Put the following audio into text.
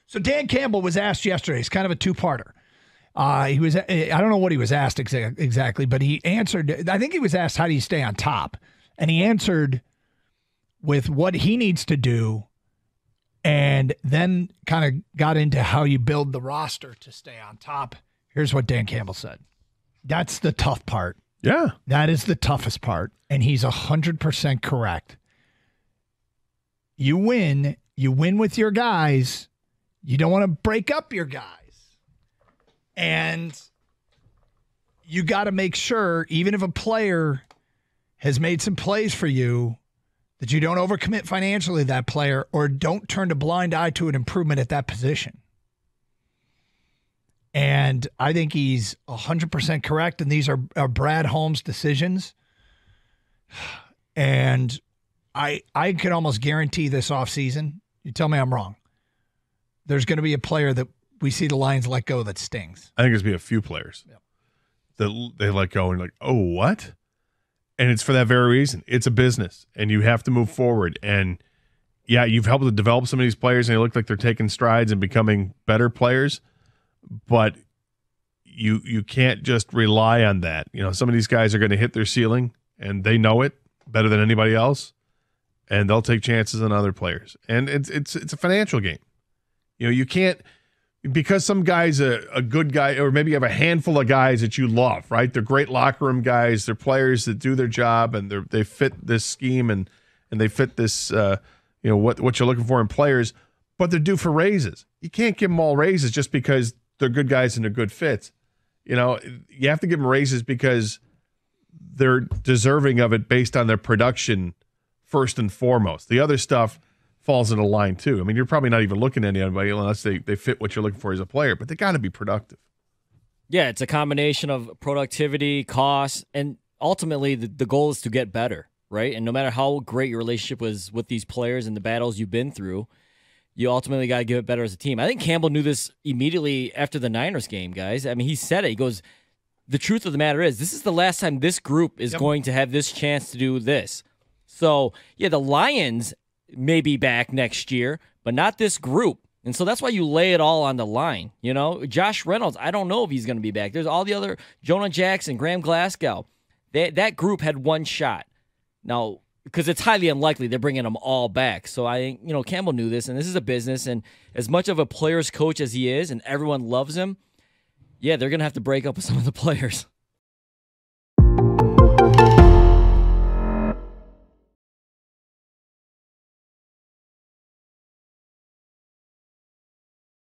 So Dan Campbell was asked yesterday. It's kind of a two-parter. I don't know what he was asked exactly, but he answered. I think he was asked, how do you stay on top? And he answered with what he needs to do, and then kind of got into how you build the roster to stay on top. Here's what Dan Campbell said. That's the tough part. Yeah. That is the toughest part. And he's 100% correct. You win with your guys. You don't want to break up your guys. And you got to make sure, even if a player has made some plays for you, that you don't overcommit financially to that player or don't turn a blind eye to an improvement at that position. And I think he's 100% correct, and these are Brad Holmes' decisions. And I could almost guarantee this offseason, you tell me I'm wrong, there's going to be a player that we see the Lions let go that stings. I think there's going to be a few players that they let go and like, oh, what? And it's for that very reason. It's a business, and you have to move forward. And, yeah, you've helped to develop some of these players, and they look like they're taking strides and becoming better players. But you can't just rely on that. You know, some of these guys are going to hit their ceiling, and they know it better than anybody else, and they'll take chances on other players. And it's a financial game. You know, you can't – because some guy's a good guy, or maybe you have a handful of guys that you love, right? They're great locker room guys. They're players that do their job, and they fit this scheme, and they fit this, what you're looking for in players, but they're due for raises. You can't give them all raises just because they're good guys and they're good fits. You know, you have to give them raises because they're deserving of it based on their production first and foremost. The other stuff falls into line too. I mean, you're probably not even looking at anybody unless they fit what you're looking for as a player, but they got to be productive. Yeah, it's a combination of productivity, cost, and ultimately the goal is to get better, right? And no matter how great your relationship was with these players and the battles you've been through, you ultimately got to give it better as a team. I think Campbell knew this immediately after the Niners game, guys. I mean, he said it. He goes, the truth of the matter is, this is the last time this group is going to have this chance to do this. So, yeah, the Lions may be back next year, but not this group. And so that's why you lay it all on the line. You know, Josh Reynolds, I don't know if he's going to be back. There's all the other, Jonah Jackson, Graham Glasgow. That group had one shot. Now, because it's highly unlikely they're bringing them all back. So I think, Campbell knew this, and this is a business. And as much of a player's coach as he is, and everyone loves him, yeah, they're going to have to break up with some of the players.